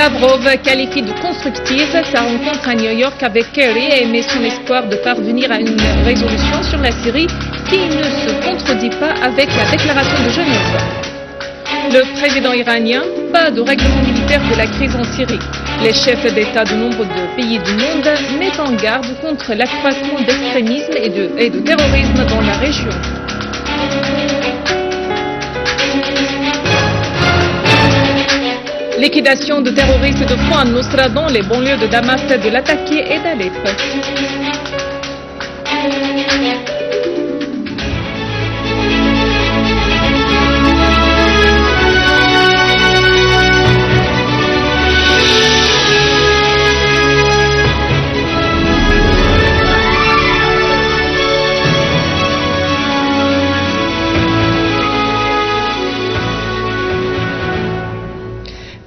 Lavrov qualifie de constructive sa rencontre à New York avec Kerry et émet son espoir de parvenir à une résolution sur la Syrie qui ne se contredit pas avec la déclaration de Genève. Le président iranien, pas de règlement militaire de la crise en Syrie. Les chefs d'État de nombre de pays du monde mettent en garde contre l'accroissement d'extrémisme et de terrorisme dans la région. Liquidation de terroristes de Front al-Nusra dans les banlieues de Damas, de Latakia et d'Alep.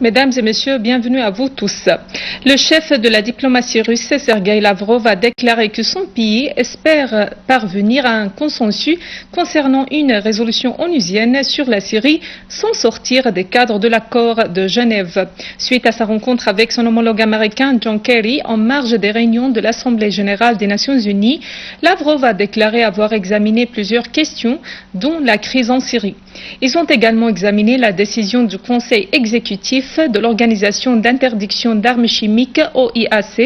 Mesdames et messieurs, bienvenue à vous tous. Le chef de la diplomatie russe, Sergueï Lavrov, a déclaré que son pays espère parvenir à un consensus concernant une résolution onusienne sur la Syrie sans sortir des cadres de l'accord de Genève. Suite à sa rencontre avec son homologue américain John Kerry en marge des réunions de l'Assemblée générale des Nations unies, Lavrov a déclaré avoir examiné plusieurs questions, dont la crise en Syrie. Ils ont également examiné la décision du Conseil exécutif de l'Organisation d'interdiction d'armes chimiques OIAC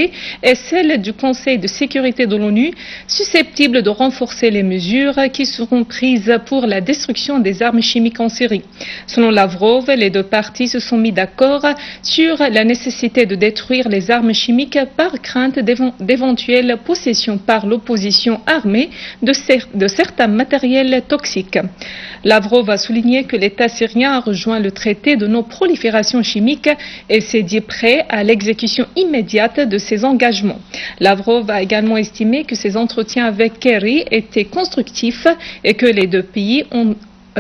et celle du Conseil de sécurité de l'ONU, susceptibles de renforcer les mesures qui seront prises pour la destruction des armes chimiques en Syrie. Selon Lavrov, les deux parties se sont mis d'accord sur la nécessité de détruire les armes chimiques par crainte d'éventuelle possession par l'opposition armée de certains matériels toxiques. Lavrov a souligné que l'État syrien a rejoint le traité de non-prolifération chimique et s'est dit prêt à l'exécution immédiate de ses engagements. Lavrov a également estimé que ses entretiens avec Kerry étaient constructifs et que les deux pays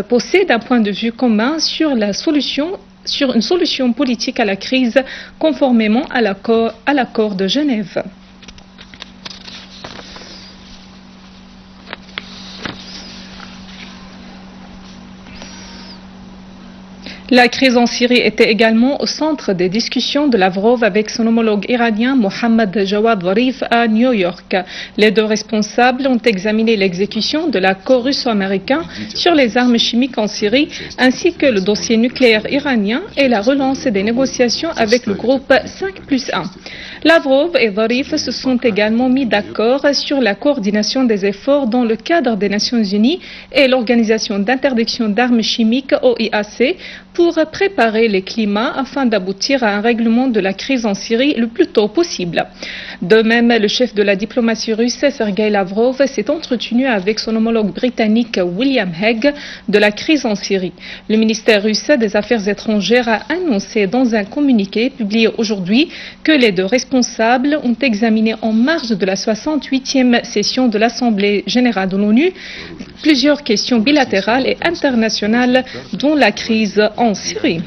possèdent un point de vue commun sur une solution politique à la crise conformément à l'accord de Genève. La crise en Syrie était également au centre des discussions de Lavrov avec son homologue iranien Mohammad Jawad Zarif à New York. Les deux responsables ont examiné l'exécution de l'accord russo-américain sur les armes chimiques en Syrie, ainsi que le dossier nucléaire iranien et la relance des négociations avec le groupe 5+1. Lavrov et Zarif se sont également mis d'accord sur la coordination des efforts dans le cadre des Nations Unies et l'Organisation d'interdiction d'armes chimiques OIAC pour préparer les climats afin d'aboutir à un règlement de la crise en Syrie le plus tôt possible. De même, le chef de la diplomatie russe, Sergueï Lavrov, s'est entretenu avec son homologue britannique William Hague de la crise en Syrie. Le ministère russe des Affaires étrangères a annoncé dans un communiqué publié aujourd'hui que les deux responsables ont examiné en marge de la 68e session de l'Assemblée générale de l'ONU plusieurs questions bilatérales et internationales, dont la crise en Syrie.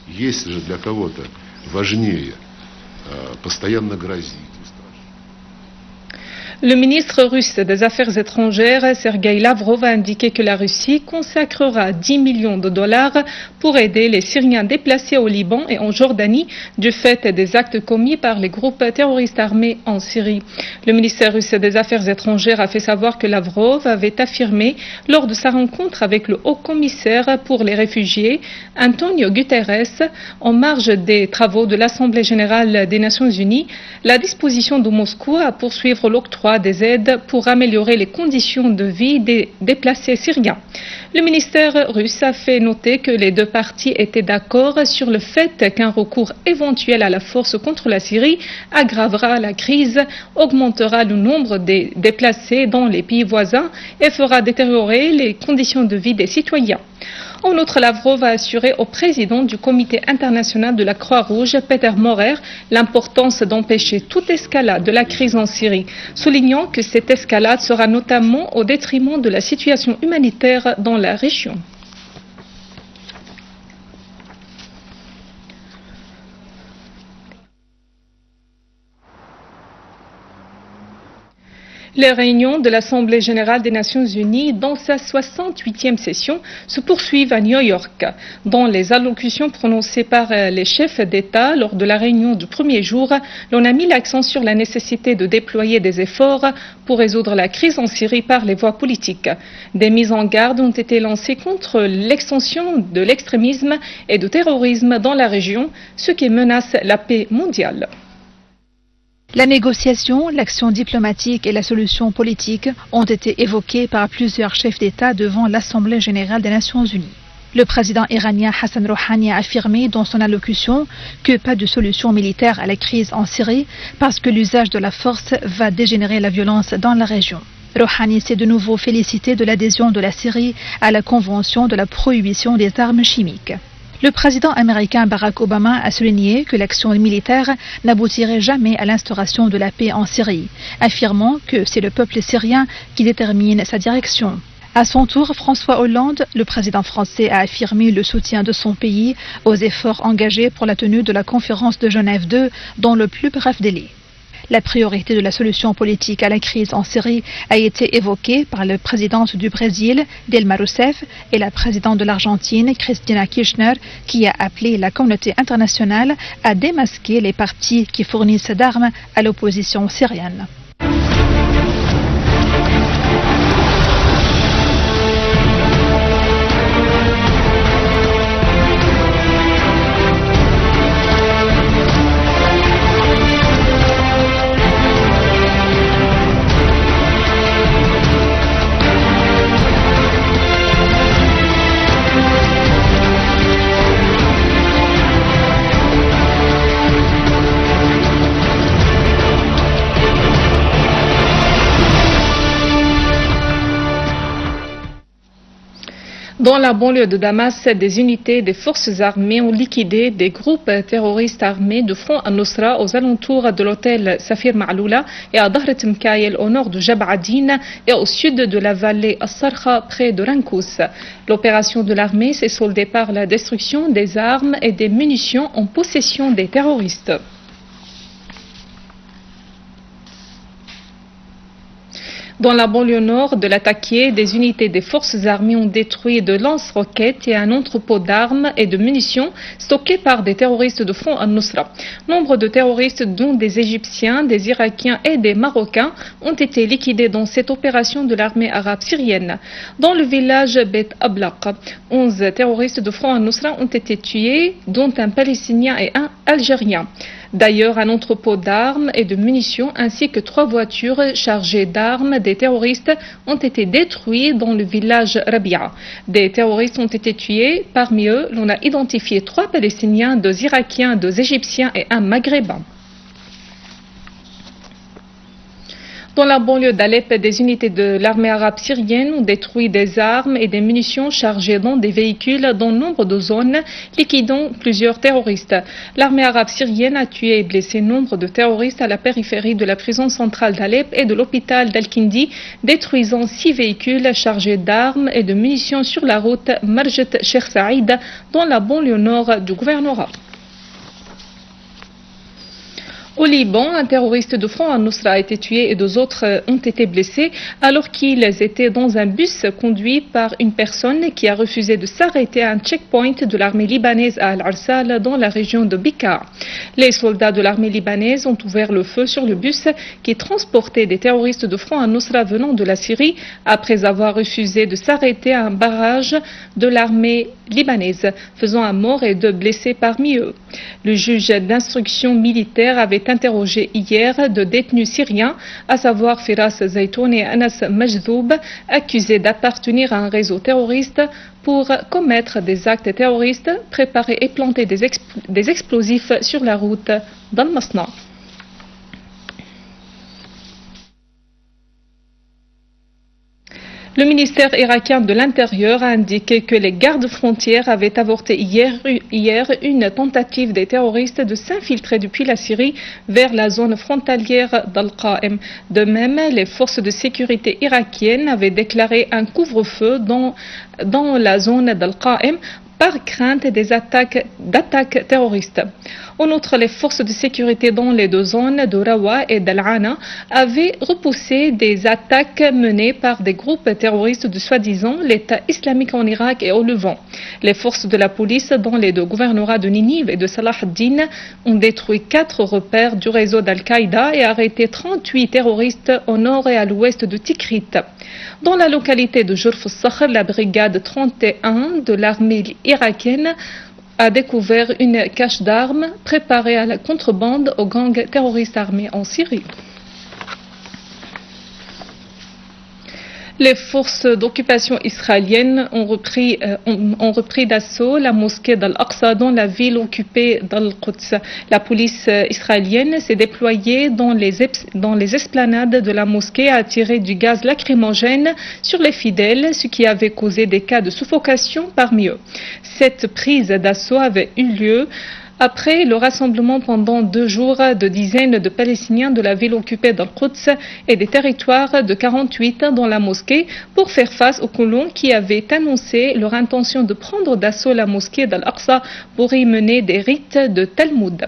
Если же для кого-то важнее постоянно грозить. Le ministre russe des Affaires étrangères, Sergueï Lavrov, a indiqué que la Russie consacrera 10 millions de dollars pour aider les Syriens déplacés au Liban et en Jordanie du fait des actes commis par les groupes terroristes armés en Syrie. Le ministère russe des Affaires étrangères a fait savoir que Lavrov avait affirmé lors de sa rencontre avec le haut-commissaire pour les réfugiés, Antonio Guterres, en marge des travaux de l'Assemblée générale des Nations unies, la disposition de Moscou à poursuivre l'octroi des aides pour améliorer les conditions de vie des déplacés syriens. Le ministère russe a fait noter que les deux parties étaient d'accord sur le fait qu'un recours éventuel à la force contre la Syrie aggravera la crise, augmentera le nombre des déplacés dans les pays voisins et fera détériorer les conditions de vie des citoyens. En outre, Lavrov a assuré au président du Comité international de la Croix-Rouge, Peter Maurer, l'importance d'empêcher toute escalade de la crise en Syrie, soulignant que cette escalade sera notamment au détriment de la situation humanitaire dans la région. Les réunions de l'Assemblée générale des Nations unies dans sa 68e session se poursuivent à New York. Dans les allocutions prononcées par les chefs d'État lors de la réunion du premier jour, l'on a mis l'accent sur la nécessité de déployer des efforts pour résoudre la crise en Syrie par les voies politiques. Des mises en garde ont été lancées contre l'extension de l'extrémisme et du terrorisme dans la région, ce qui menace la paix mondiale. La négociation, l'action diplomatique et la solution politique ont été évoquées par plusieurs chefs d'État devant l'Assemblée générale des Nations unies. Le président iranien Hassan Rouhani a affirmé dans son allocution que pas de solution militaire à la crise en Syrie parce que l'usage de la force va dégénérer la violence dans la région. Rouhani s'est de nouveau félicité de l'adhésion de la Syrie à la Convention de la prohibition des armes chimiques. Le président américain Barack Obama a souligné que l'action militaire n'aboutirait jamais à l'instauration de la paix en Syrie, affirmant que c'est le peuple syrien qui détermine sa direction. À son tour, François Hollande, le président français, a affirmé le soutien de son pays aux efforts engagés pour la tenue de la conférence de Genève II dans le plus bref délai. La priorité de la solution politique à la crise en Syrie a été évoquée par la présidente du Brésil, Dilma Rousseff, et la présidente de l'Argentine, Cristina Kirchner, qui a appelé la communauté internationale à démasquer les partis qui fournissent d'armes à l'opposition syrienne. Dans la banlieue de Damas, des unités des forces armées ont liquidé des groupes terroristes armés de Front al-Nusra aux alentours de l'hôtel Safir Ma'loula et à Dahret Mkaïl au nord de Jab'adine et au sud de la vallée As-Sarkha près de Rankous. L'opération de l'armée s'est soldée par la destruction des armes et des munitions en possession des terroristes. Dans la banlieue nord de l'Ataquié, des unités des forces armées ont détruit de lance-roquettes et un entrepôt d'armes et de munitions stockés par des terroristes de Front al-Nusra. Nombre de terroristes, dont des Égyptiens, des Irakiens et des Marocains, ont été liquidés dans cette opération de l'armée arabe syrienne. Dans le village Bet Ablaq, 11 terroristes de Front al-Nusra ont été tués, dont un Palestinien et un Algérien. D'ailleurs, un entrepôt d'armes et de munitions ainsi que 3 voitures chargées d'armes des terroristes ont été détruits dans le village Rabia. Des terroristes ont été tués. Parmi eux, l'on a identifié 3 Palestiniens, 2 Irakiens, 2 Égyptiens et un Maghrébin. Dans la banlieue d'Alep, des unités de l'armée arabe syrienne ont détruit des armes et des munitions chargées dans des véhicules dans nombre de zones, liquidant plusieurs terroristes. L'armée arabe syrienne a tué et blessé nombre de terroristes à la périphérie de la prison centrale d'Alep et de l'hôpital d'Al-Kindi, détruisant 6 véhicules chargés d'armes et de munitions sur la route Marjet-Cheikh Saïd dans la banlieue nord du gouvernorat. Au Liban, un terroriste de Front al-Nusra a été tué et 2 autres ont été blessés alors qu'ils étaient dans un bus conduit par une personne qui a refusé de s'arrêter à un checkpoint de l'armée libanaise à Al-Arsal dans la région de Bika. Les soldats de l'armée libanaise ont ouvert le feu sur le bus qui transportait des terroristes de Front al-Nusra venant de la Syrie après avoir refusé de s'arrêter à un barrage de l'armée libanaise, faisant un mort et 2 blessés parmi eux. Le juge d'instruction militaire avait interrogé hier 2 détenus syriens, à savoir Firas Zaytoun et Anas Majdoub, accusés d'appartenir à un réseau terroriste pour commettre des actes terroristes, préparer et planter des explosifs sur la route d'Al-Masna. Le ministère irakien de l'Intérieur a indiqué que les gardes-frontières avaient avorté hier une tentative des terroristes de s'infiltrer depuis la Syrie vers la zone frontalière d'Al-Qa'im. De même, les forces de sécurité irakiennes avaient déclaré un couvre-feu dans la zone d'Al-Qa'im par crainte d'attaques terroristes. En outre, les forces de sécurité dans les deux zones de Rawa et d'Al-Ana avaient repoussé des attaques menées par des groupes terroristes de soi-disant l'État islamique en Irak et au Levant. Les forces de la police dans les deux gouvernorats de Ninive et de Salah ad-Din ont détruit 4 repères du réseau d'Al-Qaïda et arrêté 38 terroristes au nord et à l'ouest de Tikrit. Dans la localité de Jurf al-Sakhr, la brigade 31 de l'armée irakienne a découvert une cache d'armes préparée à la contrebande aux gangs terroristes armés en Syrie. Les forces d'occupation israéliennes ont repris d'assaut la mosquée d'Al-Aqsa dans la ville occupée d'Al-Quds. La police israélienne s'est déployée dans les esplanades de la mosquée à tirer du gaz lacrymogène sur les fidèles, ce qui avait causé des cas de suffocation parmi eux. Cette prise d'assaut avait eu lieu après le rassemblement pendant 2 jours de dizaines de Palestiniens de la ville occupée d'Al-Quds et des territoires de 48 dans la mosquée pour faire face aux colons qui avaient annoncé leur intention de prendre d'assaut la mosquée d'Al-Aqsa pour y mener des rites de Talmud.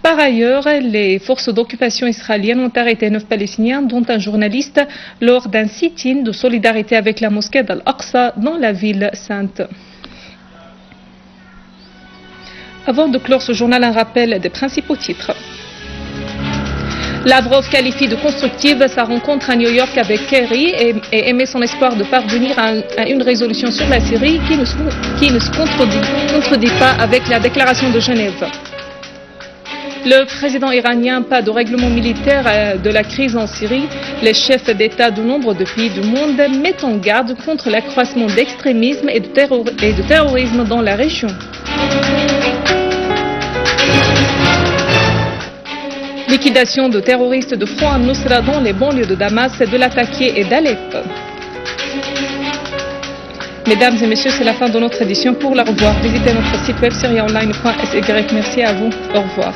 Par ailleurs, les forces d'occupation israéliennes ont arrêté 9 Palestiniens, dont un journaliste, lors d'un sit-in de solidarité avec la mosquée d'Al-Aqsa dans la ville sainte. Avant de clore ce journal, un rappel des principaux titres. Lavrov qualifie de constructive sa rencontre à New York avec Kerry et émet son espoir de parvenir à une résolution sur la Syrie qui ne se contredit pas avec la déclaration de Genève. Le président iranien, pas de règlement militaire de la crise en Syrie. Les chefs d'État de nombre de pays du monde mettent en garde contre l'accroissement d'extrémisme et de terrorisme dans la région. Liquidation de terroristes de Front al-Nusra dans les banlieues de Damas, de Latakia et d'Alep. Mesdames et messieurs, c'est la fin de notre édition. Pour la revoir, visitez notre site web syriaonline.sy. Merci à vous. Au revoir.